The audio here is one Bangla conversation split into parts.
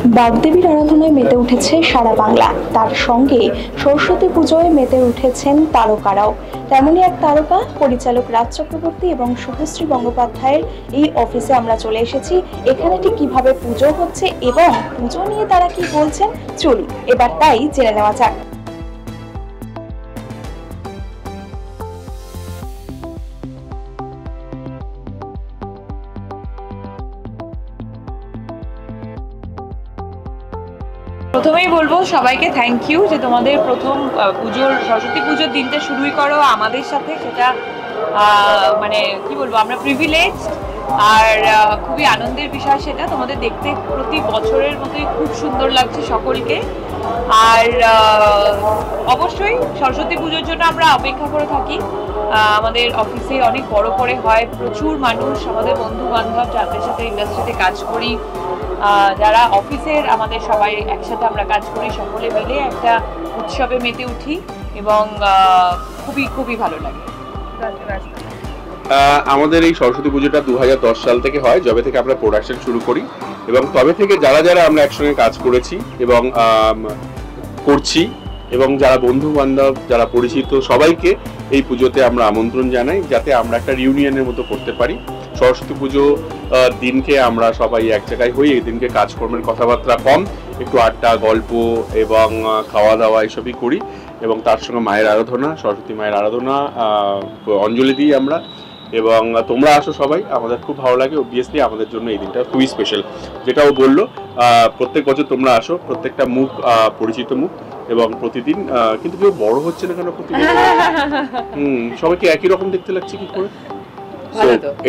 বাগদেবীর আরাধনায় মেতে উঠেছে সারা বাংলা, তার সঙ্গে সরস্বতী পুজোয় মেতে উঠেছেন তারকারাও। তেমনই এক তারকা পরিচালক রাজ চক্রবর্তী এবং শুভশ্রী গঙ্গোপাধ্যায়ের এই অফিসে আমরা চলে এসেছি। এখানে ঠিক কিভাবে পুজো হচ্ছে এবং পুজো নিয়ে তারা কি বলছেন, চলুন এবার তাই জেনে নেওয়া যাক। প্রথমেই বলবো সবাইকে থ্যাংক ইউ যে তোমাদের প্রথম পুজোর সরস্বতী পুজোর দিনটা শুরুই করো আমাদের সাথে। সেটা মানে কি বলবো, আমরা প্রিভিলেজ আর খুবই আনন্দের বিষয় সেটা। তোমাদের দেখতে প্রতি বছরের মতোই খুব সুন্দর লাগছে সকলকে। আর অবশ্যই সরস্বতী পুজোর জন্য আমরা অপেক্ষা করে থাকি। আমাদের অফিসে অনেক বড় করে হয়, প্রচুর মানুষ, আমাদের বন্ধু বান্ধব যাদের সাথে ইন্ডাস্ট্রিতে কাজ করি, যারা অফিসের আমাদের সবাই একসাথে আমরা কাজ করি, সকলে মিলে একটা উৎসবে মেতে উঠি এবং খুবই খুবই ভালো লাগে। আমাদের এই সরস্বতী পুজোটা 2010 সাল থেকে হয়, যবে থেকে আমরা প্রোডাকশন শুরু করি এবং তবে থেকে যারা যারা আমরা একসঙ্গে কাজ করেছি এবং করছি এবং যারা বন্ধু বান্ধব যারা পরিচিত সবাইকে এই পুজোতে আমরা আমন্ত্রণ জানাই, যাতে আমরা একটা রিউনিয়নের মতো করতে পারি। সরস্বতী পুজো দিনকে আমরা সবাই এক জায়গায় হই, এই দিনকে কাজকর্মের কথাবার্তা কম, একটু আড্ডা গল্প এবং খাওয়া দাওয়া এসবই করি এবং তার সঙ্গে মায়ের আরাধনা, সরস্বতী মায়ের আরাধনা অঞ্জলি দিই আমরা। এবং তোমরা আসো সবাই, আমাদের খুব ভালো লাগে। অবভিয়াসলি আমাদের জন্য এই দিনটা খুবই স্পেশাল। যেটাও বললো, প্রত্যেক বছর তোমরা আসো, প্রত্যেকটা মুখ পরিচিত মুখ এবং প্রতিদিন কিন্তু কেউ বড় হচ্ছে না কেন প্রতিদিন? সবাইকে একই রকম দেখতে লাগছে কি করে?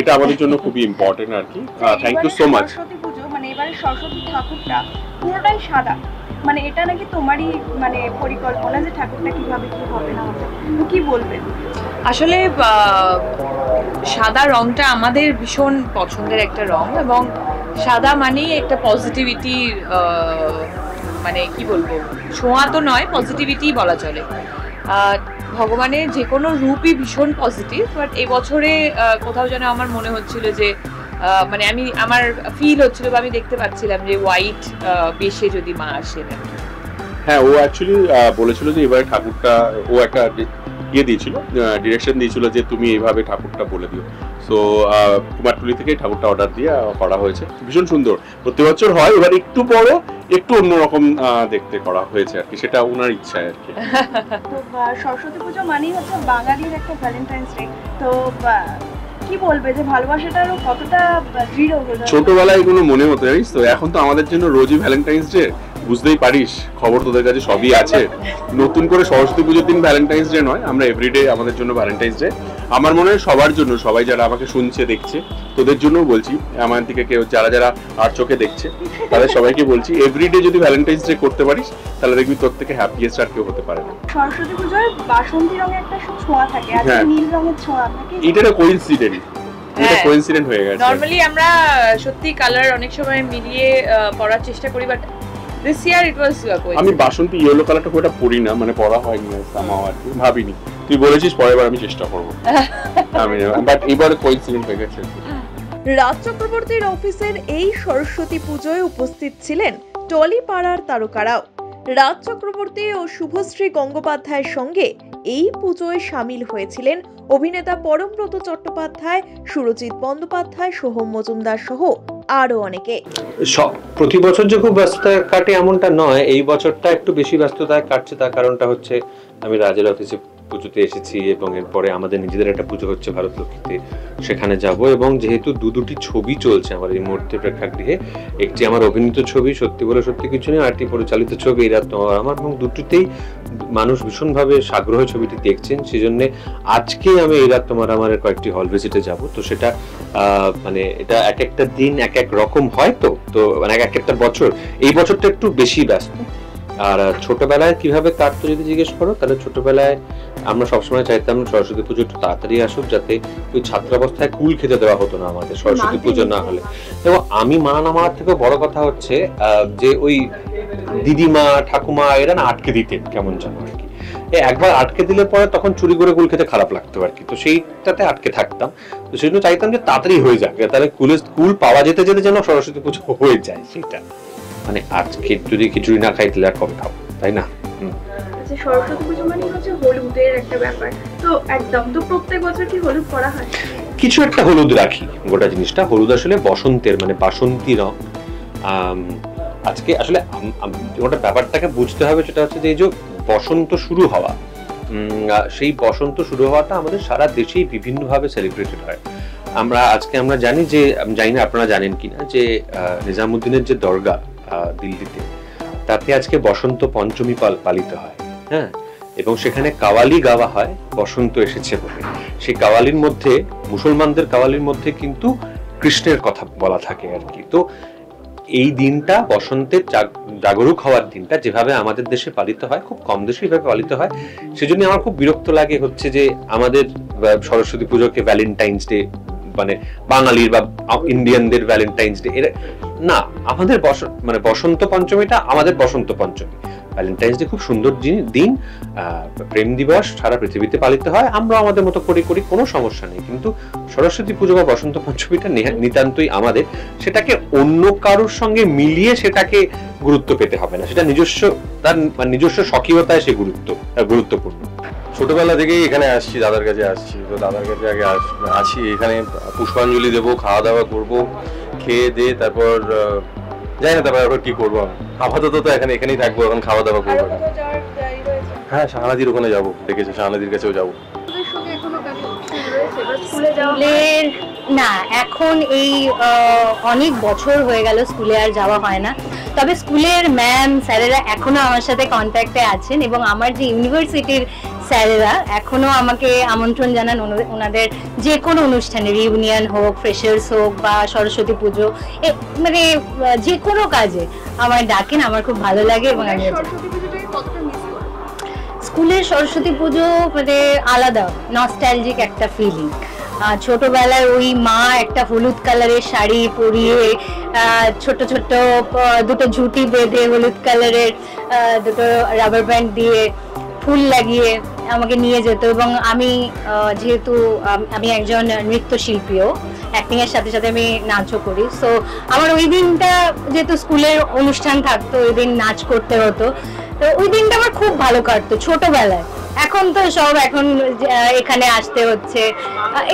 এটা আমাদের জন্য খুবই ইম্পর্টেন্ট আর কি। Thank you so much. Saraswati Puja মানে এবারে সরস্বতী ঠাকুরটা পুরোটাই সাদা, মানে এটা নাকি তোমারই মানে পরিকল্পনা যে ঠাকুরটা কিভাবে কি হবে না হবে, কি বলবেন? আসলে সাদা রংটা আমাদের ভীষণ পছন্দের একটা রং এবং সাদা মানেই একটা পজিটিভিটির মানে কি বলবো, ছোঁয়া তো নয়, পজিটিভিটি বলা চলে। ভগবানের যে কোনো রূপই ভীষণ পজিটিভ, বাট এবছরে কোথাও যেন আমার মনে হচ্ছিল যে মানে আমার ফিল হচ্ছিল বা আমি দেখতে পাচ্ছিলাম যে হোয়াইট বেশে যদি মা আসেন। হ্যাঁ, ও অ্যাকচুয়ালি বলেছিল যে এবারে ঠাকুরটা, ও একটা দিয়েছিল, ডিরেকশন দিয়েছিল যে তুমি এইভাবে ঠাকুরটা বলে দিও। সো কুমারটুলি থেকে ঠাকুরটা অর্ডার দিয়ে করা হয়েছে, ভীষণ সুন্দর। প্রতি বছর হয়, এবার একটু বড়, একটু অন্যরকম দেখতে করা হয়েছে আর কি, সেটা ওনার ইচ্ছা আর কি। তো সরস্বতী পুজো মানেই হচ্ছে বাঙালির একটা ভ্যালেন্টাইন্স ডে, তো কি বলবে যে ভালোবাসাটারও কতটা দৃঢ় হলো? ছোটবেলায় এগুলো মনে হতো জানিস তো, এখন তো আমাদের জন্য রোজই ভ্যালেন্টাইন্স ডে, বুঝতেই পারিস, খবর তোদের কাছে সবই আছে। নতুন করে সরস্বতী পুজোর দিন ভ্যালেন্টাইন্স ডে নয়, আমরা এভরিডে আমাদের জন্য ভ্যালেন্টাইন্স ডে। আমার মনে হয় সবার জন্য, সবাই যারা আমাকে শুনছে দেখছে তোদের জন্যও বলছি, আমার দিকে কেউ যারা যারা আর চোখে দেখছে তাদের সবাইকে বলছি, এভরিডে যদি ভ্যালেন্টাইন্স ডে করতে পারিস তাহলে দেখবি তোর থেকে হ্যাপিয়েস্ট আর কেউ হতে পারে না। সরস্বতী পুজোয় বাসন্তী রঙের একটা ছোঁয়া থাকে, আর নীল রঙের ছোঁয়া থাকে, এটা কোইন্সিডেন্ট, এটা কোইন্সিডেন্ট হয়ে গেছে। নরমালি আমরা সত্যি কালার অনেক সময় মিলিয়ে পরার চেষ্টা করি, but this year it was coincident. আমি বাসন্তী ইয়েলো কালারটা কোটা পরি না, মানে পরা হয়নি সামাও আর কি, ভাবিনি। তুই বলেছিস পরের বার আমি চেষ্টা করব, আমি বাট এবারে কোইন্সিডেন্ট হয়ে গেছে। রাজ চক্রবর্তীর অফিসের এই সরস্বতী পুজোয় উপস্থিত ছিলেন টলিপাড়ার তারকারাও। রাজ চক্রবর্তী ও শুভশ্রী গঙ্গোপাধ্যায়ের সঙ্গে এই পুজোয় সামিল হয়েছিলেন অভিনেতা পরমব্রত চট্টোপাধ্যায়, সুরজিৎ বন্দ্যোপাধ্যায়, সোহম মজুমদার সহ আরো অনেকে। প্রতি বছর যে খুব ব্যস্ততা কাটে এমনটা নয়, এই বছরটা একটু বেশি ব্যস্ততায় কাটছে। তার কারণটা হচ্ছে আমি রাজের অফিসে পুজোতে এসেছি এবং এরপরে আমাদের নিজেদের একটা পুজো হচ্ছে ভারতলক্ষ্মীতে, সেখানে যাব। এবং যেহেতু দুটি ছবি চলছে আমার এই মুহূর্তে প্রেক্ষাগৃহে, একটি আমার অভিনীত ছবি সত্যি বলে সত্যি কিছু নেই, আরটি পরিচালিত ছবি এই রাত তোমার আমার, এবং দুটিতেই মানুষ ভীষণভাবে সাগ্রহে ছবিটি দেখছেন। সেই জন্য আজকে আমি এই রাত তোমার আমার কয়েকটি হল ভিজিটে যাব। তো সেটা মানে এটা এক একটা দিন এক এক রকম হয়, তো মানে এক একটা বছর, এই বছরটা একটু বেশি ব্যস্ত। আর ছোটবেলায় কিভাবে কাটতো যদি জিজ্ঞেস করো, তাহলে ছোটবেলায় আমরা সবসময় চাইতাম সরস্বতী পুজো একটু তাড়াতাড়ি আসুক, যাতে ওই ছাত্রাবস্থায় কুল খেতে দেওয়া হতো না আমাদের সরস্বতী পুজো না হলে। এবং আমি মানা মারার থেকে বড় কথা হচ্ছে যে ওই দিদিমা ঠাকুমা এরা না আটকে দিতেন কেমন জানো আর কি। একবার আটকে দিলে পরে তখন চুরি করে কুল খেতে খারাপ লাগতো আর কি, তো সেইটাতে আটকে থাকতাম। তো সেই জন্য চাইতাম যে তাড়াতাড়ি হয়ে যাক, তাহলে কুল পাওয়া যেতে যেতে যেন সরস্বতী পুজো হয়ে যায় সেটা। মানে আজকে যদি খিচুড়ি না খাই তাহলে আর কবে খাবো, তাই না? আচ্ছা, সরস্বতী পুজো মানে হচ্ছে হলুদের একটা ব্যাপার, তো একদম তো প্রত্যেক বছর কি হলুদ করা হয়? কিছু একটা হলুদ রাখি, গোটা জিনিসটা হলুদ আসলে বসন্তের মানে বাসন্তী রং। আজকে আসলে ওটা ব্যাপারটাকে বুঝতে হবে, সেটা হচ্ছে যে এই যে বসন্ত শুরু হওয়া, সেই বসন্ত শুরু হওয়াটা আমাদের সারা দেশেই বিভিন্নভাবে সেলিব্রেটেড হয়। আমরা জানি যে, জানি না আপনারা জানেন কিনা, যে নিজামুদ্দিনের যে দরগা দিল্লিতে, তাতে আজকে বসন্ত পঞ্চমী পালিত হয়, হ্যাঁ, এবং সেখানে কাওয়ালি গাওয়া হয় বসন্ত এসেছে বলে। সেই কাওয়ালির মধ্যে, মুসলমানদের কাওয়ালির মধ্যে কিন্তু কৃষ্ণের কথা বলা থাকে আর কি। তো এই দিনটা বসন্তের জাগরুক হওয়ার দিনটা যেভাবে আমাদের দেশে পালিত হয়, খুব কম দেশে এভাবে পালিত হয়। সেজন্য আমার খুব বিরক্ত লাগে হচ্ছে যে আমাদের সরস্বতী পুজোকে ভ্যালেন্টাইন্স ডে, মানে বাঙালির বা ইন্ডিয়ানদের ভ্যালেন্টাইন্স ডে, এর না, আমাদের বসন্ত পঞ্চমীটা আমাদের বসন্ত পঞ্চমী। ভ্যালেন্টাইন্স ডে খুব সুন্দর দিন, প্রেম দিবস সারা পৃথিবীতে পালিত হয়, আমরা আমাদের মতো করি, কোনো সমস্যা নেই। কিন্তু সরস্বতী পুজো বা বসন্ত পঞ্চমীটা নিতান্তই আমাদের, সেটাকে অন্য কারোর সঙ্গে মিলিয়ে সেটাকে গুরুত্ব পেতে হবে না, সেটা তার নিজস্ব স্বকীয়তায় সে গুরুত্বপূর্ণ। ছোটবেলা থেকেই এখানে আসছি, দাদার কাছে আসছি, তো দাদার কাছে আগে আসি, এখানে পুষ্পাঞ্জলি দেবো, খাওয়া দাওয়া করবো, খেয়ে দিয়ে তারপর যাই না, তারপর কি করবো, আপাতত তো এখানেই থাকবো, এখন খাওয়া দাওয়া করবো। হ্যাঁ, শাহানাদির ওখানে যাবো, দেখেছি, শাহানাদির কাছেও যাবো। স্কুলের না, এখন এই অনেক বছর হয়ে গেল স্কুলে আর যাওয়া হয় না। তবে স্কুলের ম্যাম স্যারেরা এখনো আমার সাথে কন্ট্যাক্টে আছেন, এবং আমার যে ইউনিভার্সিটির স্যারেরা এখনো আমাকে আমন্ত্রণ জানান ওনাদের যে কোনো অনুষ্ঠানে, রিউনিয়ন হোক, ফ্রেশার্স হোক বা সরস্বতী পুজো, মানে যে কোনো কাজে আমায় ডাকেন। আমার খুব ভালো লাগে এবং আমি স্কুলের সরস্বতী পুজো মানে আলাদা নস্টালজিক একটা ফিলিং। ছোটবেলায় ওই মা একটা হলুদ কালারের শাড়ি পরিয়ে, ছোট ছোট দুটো ঝুঁটি বেঁধে, হলুদ কালারের দুটো রাবার ব্যান্ড দিয়ে ফুল লাগিয়ে আমাকে নিয়ে যেত। এবং আমি যেহেতু আমি একজন নৃত্যশিল্পীও, অ্যাক্টিং এর সাথে সাথে আমি নাচও করি, সো আমার ওই দিনটা যেহেতু স্কুলের অনুষ্ঠান থাকতো, ওই দিন নাচ করতে হতো, তো ওই দিনটা আমার খুব ভালো কাটতো ছোটবেলায়। এখন তো এখন এখানে আসতে হচ্ছে,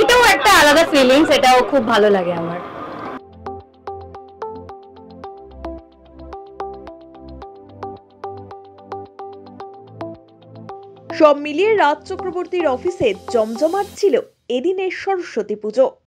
এটাও একটা আলাদা ফিলিংস, এটাও খুব ভালো লাগে আমার। সব মিলিয়ে রাজ চক্রবর্তীর অফিসে জমজমাট ছিল এদিনের সরস্বতী পুজো।